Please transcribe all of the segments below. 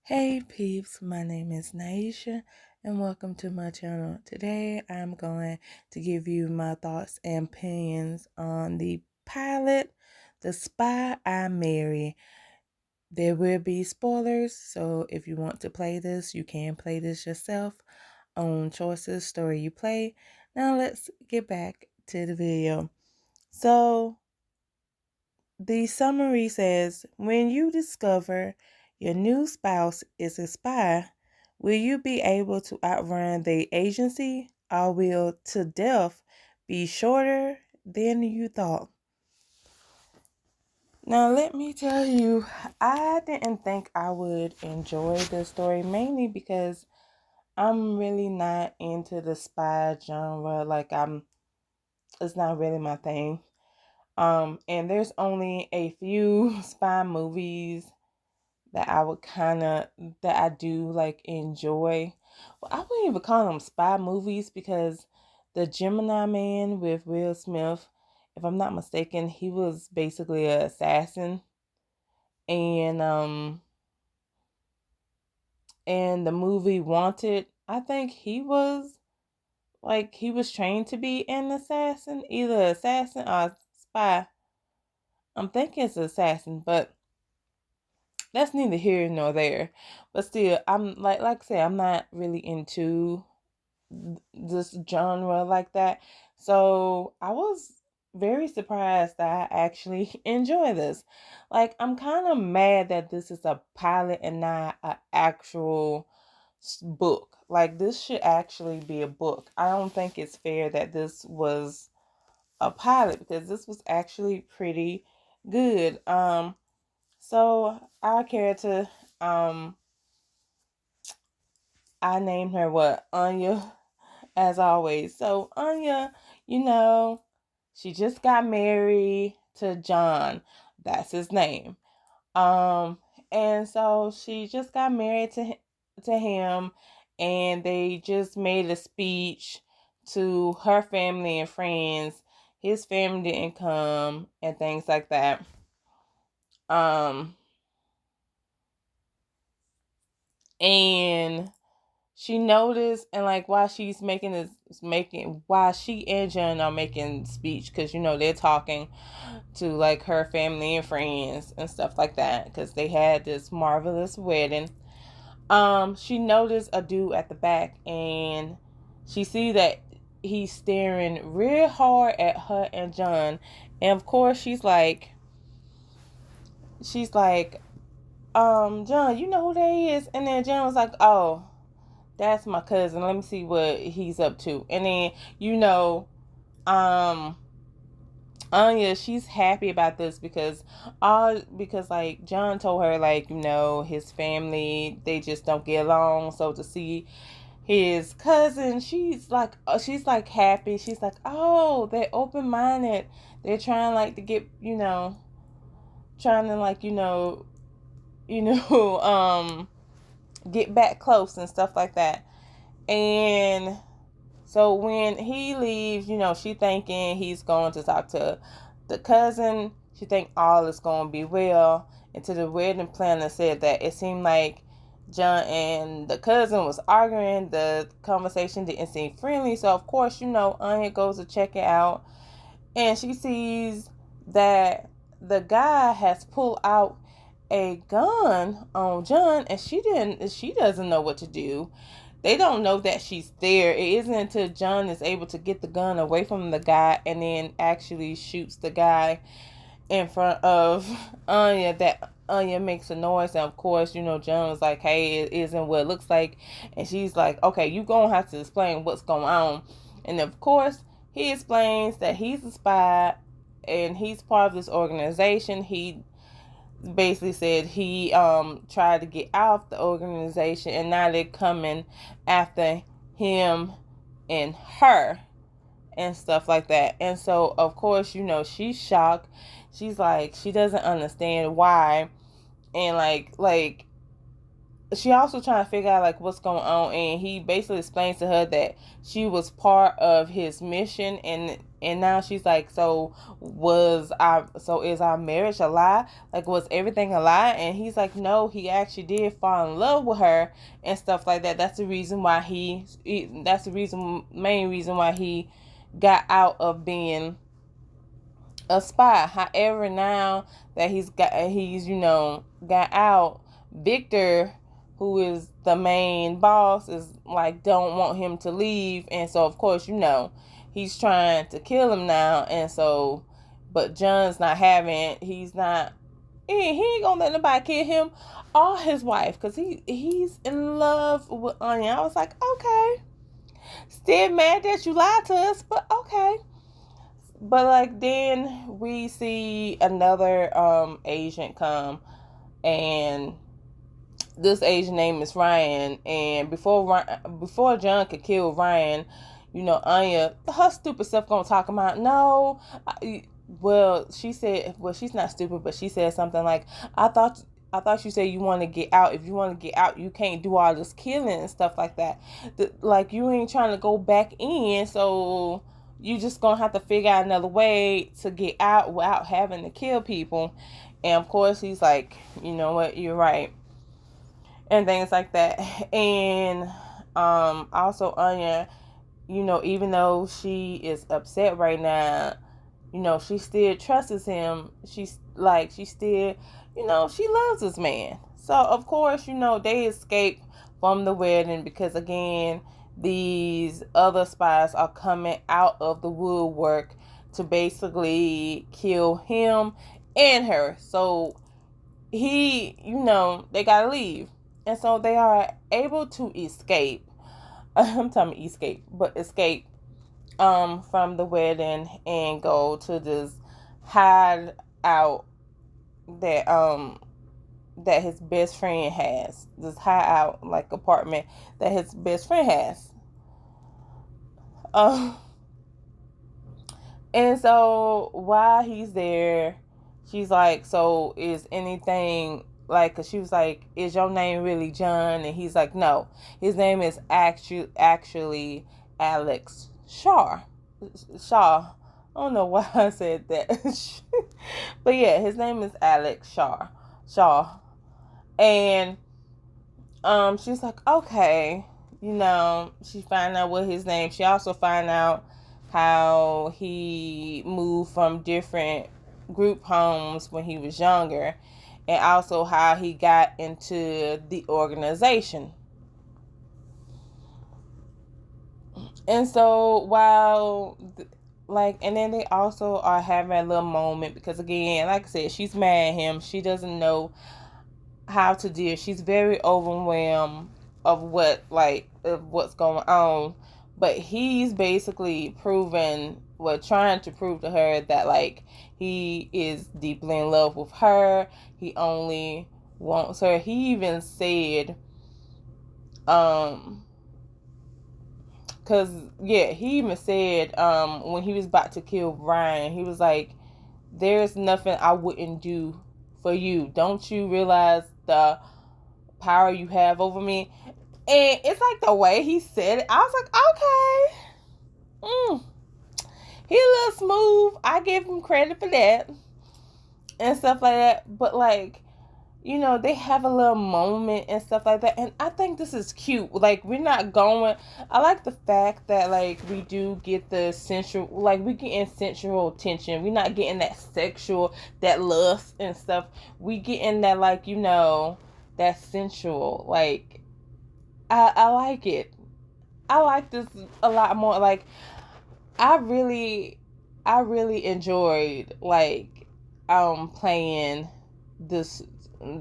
Hey peeps, my name is Naisha and welcome to my channel. Today I'm going to give you my thoughts and opinions on the pilot, The Spy I Marry. There will be spoilers, so if you want to play this, you can play this yourself. Own choices, story you play. Now let's get back to the video. So the summary says, when you discover your new spouse is a spy, will you be able to outrun the agency, or will to death be shorter than you thought? Now, let me tell you, I didn't think I would enjoy this story, mainly because I'm really not into the spy genre. It's not really my thing. And there's only a few spy movies that I do like enjoy. Well, I wouldn't even call them spy movies because the Gemini Man with Will Smith, if I'm not mistaken, he was basically an assassin. And and the movie Wanted, I think he was trained to be an assassin, either assassin or spy. I'm thinking it's assassin, but that's neither here nor there. But still, I'm like I said, I'm not really into this genre like that. So I was very surprised that I actually enjoy this. Like, I'm kind of mad that this is a pilot and not an actual book. Like, this should actually be a book. I don't think it's fair that this was a pilot because this was actually pretty good. So our character, I named her what? Anya, as always. So Anya, you know, she just got married to John. That's his name. Um, and so she just got married to him, and they just made a speech to her family and friends. His family didn't come and things like that. Um, and she noticed, and like while she and John are making speech, because they're talking to like her family and friends and stuff like that, because they had this marvelous wedding. She noticed a dude at the back, and she see that he's staring real hard at her and John, and of course she's like, John, you know who that is? And then John was like, oh, that's my cousin. Let me see what he's up to. And then, um, Anya, she's happy about this because like John told her, like, his family, they just don't get along. So to see his cousin, she's like happy. She's like, oh, they're open minded. They're trying like to get, trying to like, you know, get back close and stuff like that. And so when he leaves, she thinking he's going to talk to the cousin. She think all is going to be well. And to the wedding planner said that it seemed like John and the cousin was arguing. The conversation didn't seem friendly. So of course, Anya goes to check it out, and she sees that the guy has pulled out a gun on John, and she doesn't know what to do. They don't know that she's there. It isn't until John is able to get the gun away from the guy and then actually shoots the guy in front of Anya that Anya makes a noise. And of course, John was like, hey, it isn't what it looks like. And she's like, okay, you gonna have to explain what's going on. And of course, he explains that he's a spy and he's part of this organization. He basically said he tried to get out of the organization, and now they're coming after him and her and stuff like that. And so of course, she's shocked. She's like, she doesn't understand why. And like she also trying to figure out like what's going on, and he basically explains to her that she was part of his mission, and And now she's like, so is our marriage a lie? Like, was everything a lie? And he's like, no, he actually did fall in love with her and stuff like that. That's the reason why that's the main reason why he got out of being a spy. However, now that got out, Victor, who is the main boss, is like, don't want him to leave, and so of course, he's trying to kill him now. And so, but John's not having. He ain't gonna let nobody kill him or his wife, because he's in love with Anya. I was like, okay, still mad that you lied to us, but okay. But like, then we see another agent come, and this agent name is Ryan. And before John could kill Ryan, Anya, her stupid stuff gonna talk about, no, she said, well, she's not stupid, but she said something like, I thought you said you want to get out. If you want to get out, you can't do all this killing and stuff like that. Like, you ain't trying to go back in, so you just gonna have to figure out another way to get out without having to kill people. And of course, he's like, you know what, you're right, and things like that. And also Anya, even though she is upset right now, she still trusts him. She still, she loves this man. So of course, they escape from the wedding, because again, these other spies are coming out of the woodwork to basically kill him and her. So they gotta leave. And so they are able to escape. I'm talking escape, but escape from the wedding and go to this hide out that his best friend has. This hide out like apartment that his best friend has. And so while he's there, she's like, so is anything, like, cause she was like, is your name really John? And he's like, no, his name is actually Alex Shaw. I don't know why I said that. But yeah, his name is Alex Shaw. And she's like, okay, she find out what his name. She also find out how he moved from different group homes when he was younger, and also how he got into the organization. And so and then they also are having a little moment, because again, like I said, she's mad at him. She doesn't know how to deal. She's very overwhelmed of what's going on. But he's basically trying to prove to her that, like, he is deeply in love with her. He only wants her. He even said, when he was about to kill Brian, he was like, there's nothing I wouldn't do for you. Don't you realize the power you have over me? And it's like the way he said it, I was like, okay. He a little smooth. I give him credit for that. And stuff like that. But like, they have a little moment and stuff like that. And I think this is cute. Like, I like the fact that, like, we do get the sensual, like, we getting sensual tension. We're not getting that sexual, that lust and stuff. We getting that, like, that sensual. Like, I like it. I like this a lot more. Like, I really enjoyed, like, playing this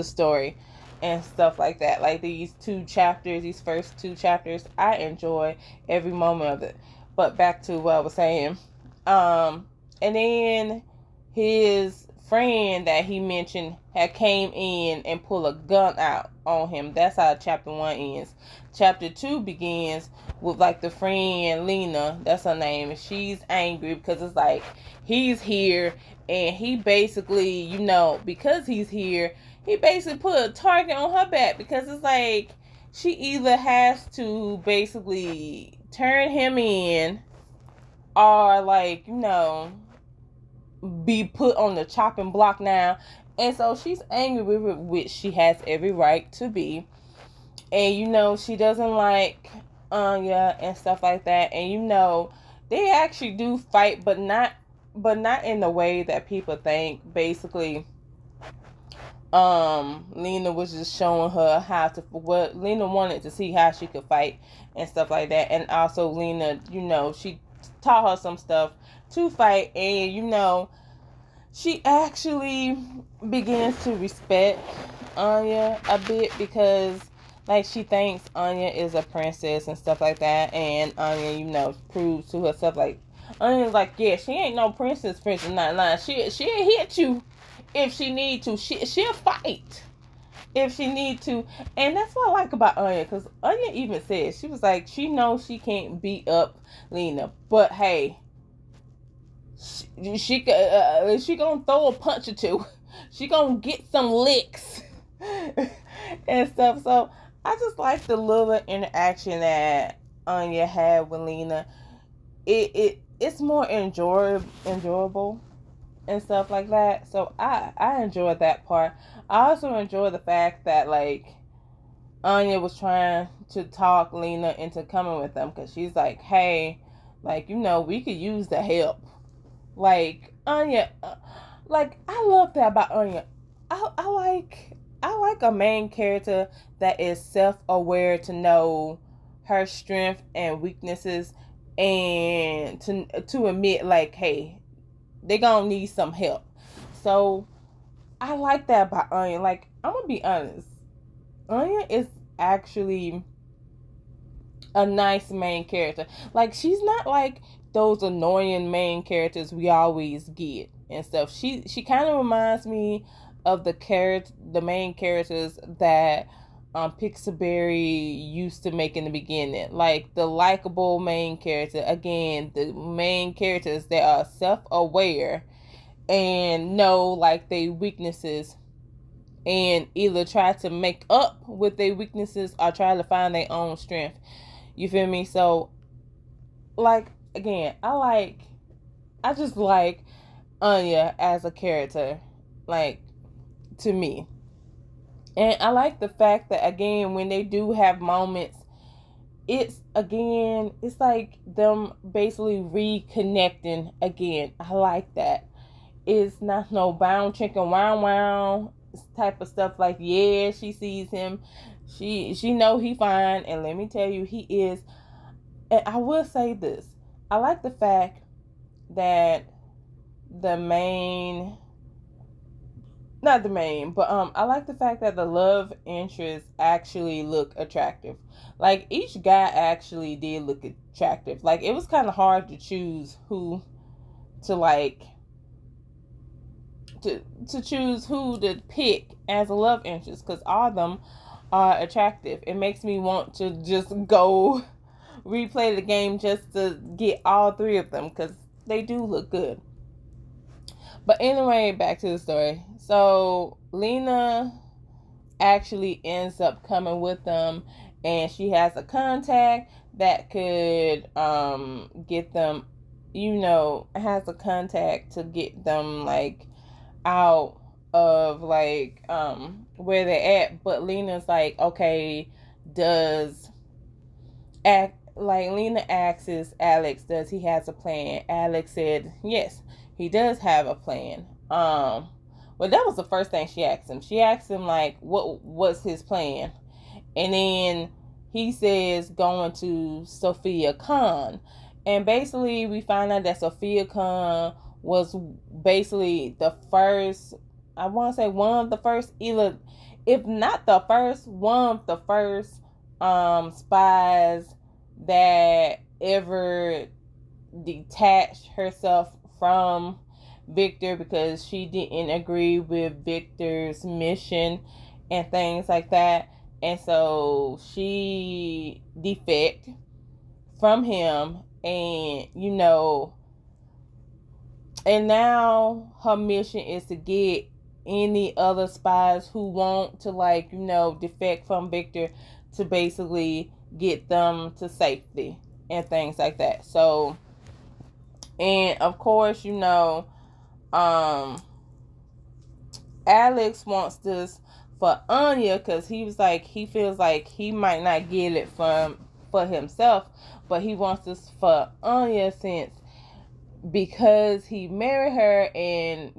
story and stuff like that. Like, these first two chapters, I enjoy every moment of it. But back to what I was saying. And then his friend that he mentioned had came in and pulled a gun out on him. That's how chapter 1 ends. Chapter 2 begins with, like, the friend Lena, that's her name, and she's angry because it's like, he's here, and he basically, because he's here, he basically put a target on her back, because it's like, she either has to basically turn him in are like, be put on the chopping block now. And so she's angry with it, which she has every right to be. And she doesn't like Anya and stuff like that. And they actually do fight, but not in the way that people think. Basically, Lena was just showing her how to, what Lena wanted to see how she could fight and stuff like that. And also Lena, she taught her some stuff to fight. And she actually begins to respect Anya a bit, because like she thinks Anya is a princess and stuff like that. And Anya, proves to herself, like, Anya's like, yeah, she ain't no princess, not she'll hit you if she need to. She'll fight if she need to. And that's what I like about Anya, because Anya even said, she was like, she knows she can't beat up Lena, but hey, she gonna throw a punch or two. She gonna get some licks and stuff. So I just like the little interaction that Anya had with Lena. It's more enjoyable and stuff like that. So I enjoyed that part. I also enjoy the fact that, like, Anya was trying to talk Lena into coming with them, because she's like, hey, like, we could use the help. Like, Anya, like, I love that about Anya. I like a main character that is self-aware, to know her strength and weaknesses, and to admit, like, hey, they gonna need some help. So I like that about Anya. Like, I'm gonna be honest, Anya is actually a nice main character. Like, she's not like those annoying main characters we always get and stuff. She kind of reminds me of the main characters that Pixelberry used to make in the beginning, like the likable main character. Again, the main characters that are self-aware and know, like, their weaknesses, and either try to make up with their weaknesses or try to find their own strength. You feel me? So, like, again, I just like Anya as a character, like, to me. And I like the fact that, again, when they do have moments, it's like them basically reconnecting again. I like that. It's not no bound chicken wow wow type of stuff. Like, yeah, she sees him, she know he fine, and let me tell you, he is. And I will say this, I like the fact that the main not the main, but I like the fact that the love interests actually look attractive. Like, each guy actually did look attractive. Like, it was kind of hard to choose who to like to choose who to pick as a love interest, because all of them are attractive. It makes me want to just go replay the game just to get all three of them, because they do look good. But anyway, back to the story. So Lena actually ends up coming with them, and she has a contact that could get them, has a contact to get them, like, out of, like, where they're at. But Lena's like, okay, does act like Lena asks Alex, does he has a plan? Alex said yes, he does have a plan. Well, that was the first thing she asked him. She asked him, like, what was his plan? And then he says going to Sophia Khan. And basically we find out that Sophia Khan was basically the first, I want to say one of the first, either, if not the first, one of the first spies that ever detached herself from Victor, because she didn't agree with Victor's mission and things like that. And so she defect from him, and and now her mission is to get any other spies who want to, like, defect from Victor, to basically get them to safety and things like that. So And of course, um, Alex wants this for Anya because he feels like he might not get it for himself, but he wants this for Anya since because he married her and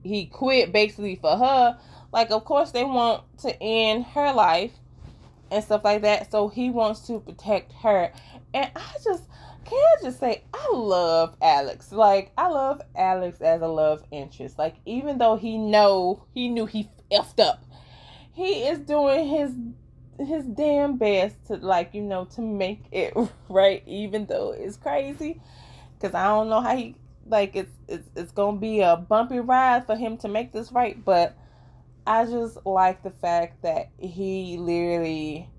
he quit basically for her. Like, of course, they want to end her life and stuff like that. So he wants to protect her. And can I just say, I love Alex. Like, I love Alex as a love interest. Like, even though he knew he effed up, he is doing his damn best to, like, to make it right, even though it's crazy. Because I don't know how he, like, it's gonna be a bumpy ride for him to make this right. But I just like the fact that he literally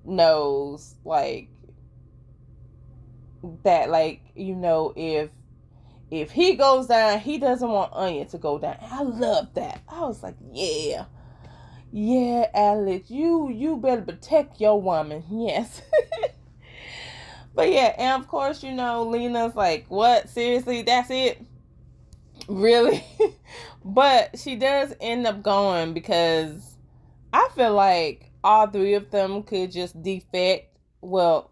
knows, like, that, like, if he goes down, he doesn't want Onion to go down. I love that. I was like, yeah, yeah, Alex, you better protect your woman. Yes. But yeah, and of course, Lena's like, what, seriously, that's it, really? But she does end up going because I feel like all three of them could just defect. Well,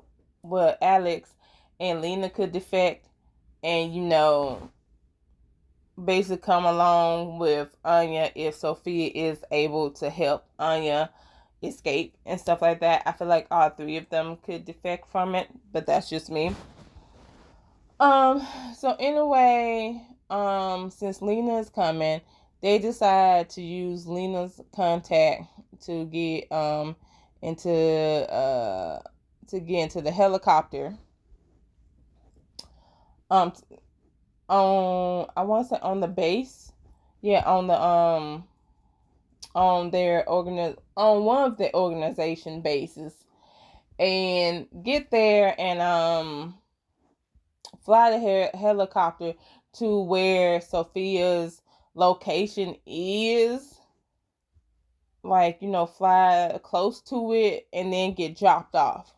Alex and Lena could defect, and basically come along with Anya if Sophia is able to help Anya escape and stuff like that. I feel like all three of them could defect from it, but that's just me. So anyway, since Lena is coming, they decide to use Lena's contact to get into the helicopter. Um on I want to say on the base. Yeah, on one of the organization bases, and get there and fly the helicopter to where Sophia's location is, like, fly close to it and then get dropped off.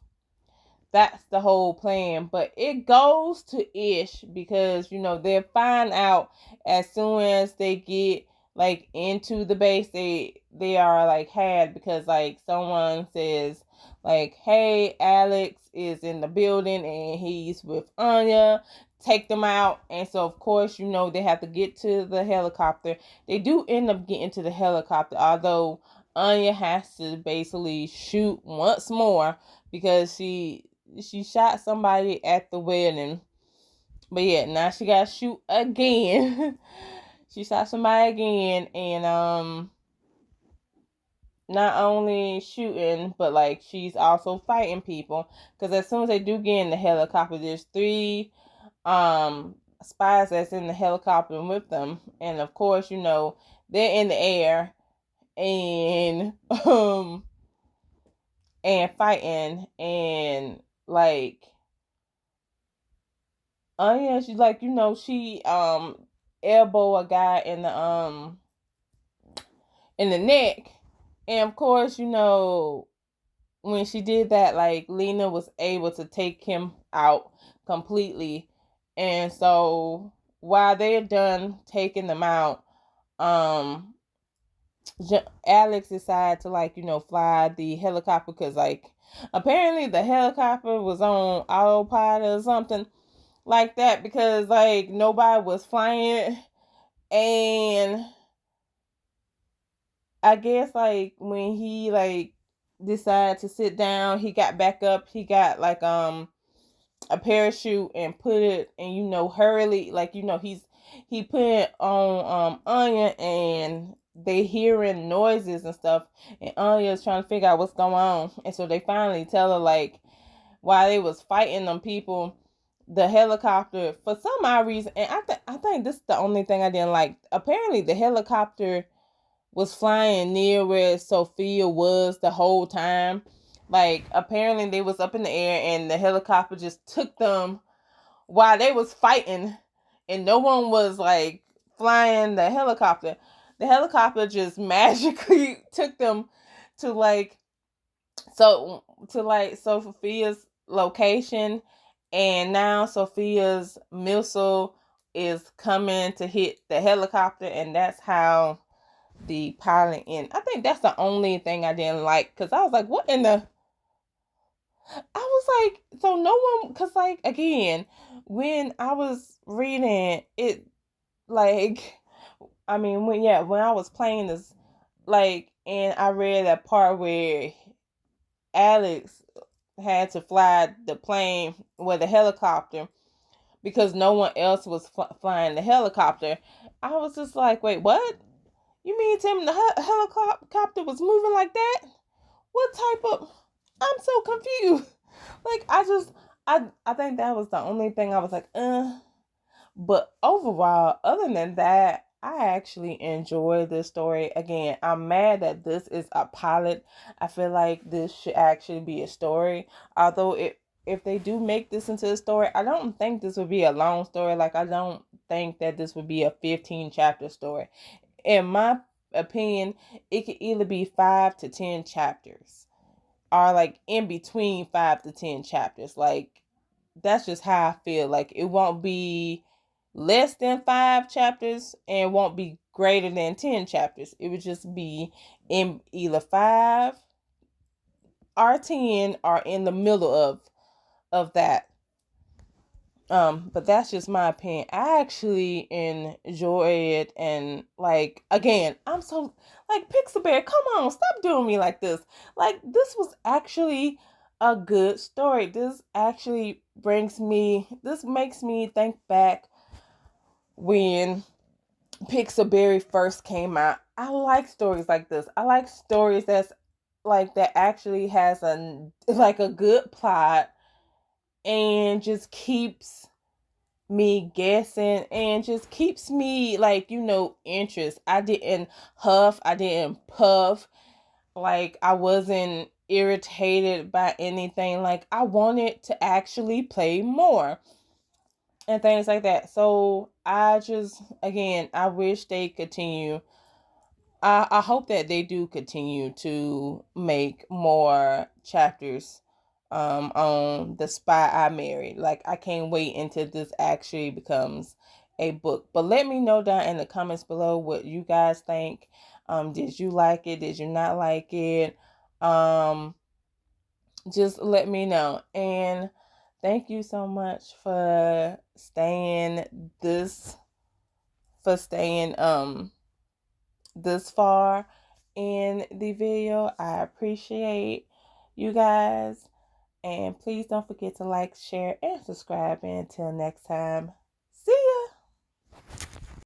That's the whole plan. But it goes to ish because, they'll find out as soon as they get, like, into the base, they are, like, had, because, like, someone says, like, hey, Alex is in the building and he's with Anya, take them out. And so, of course, they have to get to the helicopter. They do end up getting to the helicopter, although Anya has to basically shoot once more because she shot somebody at the wedding. But yeah, now she got to shoot again. She shot somebody again, and not only shooting, but, like, she's also fighting people. Because as soon as they do get in the helicopter, there's three spies that's in the helicopter with them, and of course, they're in the air and and fighting, and, like, Anya, she's like, she elbow a guy in the neck. And of course, when she did that, like, Lena was able to take him out completely. And so while they're done taking them out, Alex decided to, like, fly the helicopter because, like, apparently the helicopter was on autopilot or something like that, because, like, nobody was flying. And I guess, like, when he, like, decided to sit down, he got back up, he got, like, a parachute and put it, and, hurriedly, like, he put it on Anya, and they hearing noises and stuff, and Anya's trying to figure out what's going on. And so they finally tell her, like, while they was fighting them people, the helicopter, for some odd reason, and I think this is the only thing I didn't like. Apparently, the helicopter was flying near where Sophia was the whole time. Like, apparently they was up in the air and the helicopter just took them while they was fighting, and no one was, like, flying the helicopter. The helicopter just magically took them to, like, Sophia's location, And now Sophia's missile is coming to hit the helicopter, and that's how the pilot end. I think that's the only thing I didn't like, because I was like, what in the. I was like, so no one, because, like, again, when I was reading it, like, I mean, when I was playing this, like, and I read that part where Alex had to fly the plane with the helicopter because no one else was flying the helicopter. I was just like, wait, what? You mean tell me the helicopter was moving like that? What type of? I'm so confused. Like, I think that was the only thing I was like, But overall, other than that, I actually enjoy this story. Again, I'm mad that this is a pilot. I feel like this should actually be a story. Although if they do make this into a story, I don't think this would be a long story. Like, I don't think that this would be a 15 chapter story. In my opinion, it could either be 5 to 10 chapters, or like in between 5 to 10 chapters. Like, that's just how I feel. Like, it won't be less than 5 chapters and won't be greater than 10 chapters. It would just be in either 5 or 10, or in the middle of that. But that's just my opinion. I actually enjoy it, and, like, again, I'm so, like, Pixel Bear, come on, stop doing me like this. Like, this was actually a good story. This makes me think back when Pixelberry first came out. I like stories like this. I like stories that's like that actually has a good plot, and just keeps me guessing, and just keeps me, like, interest. I didn't huff, I didn't puff. Like, I wasn't irritated by anything. Like, I wanted to actually play more and things like that. So I just, again, I wish they continue. I hope that they do continue to make more chapters on The Spy I Married. Like, I can't wait until this actually becomes a book. But let me know down in the comments below what you guys think. Did you like it? Did you not like it? Just let me know. And thank you so much for staying this far in the video. I appreciate you guys. And please don't forget to like, share, and subscribe. And until next time.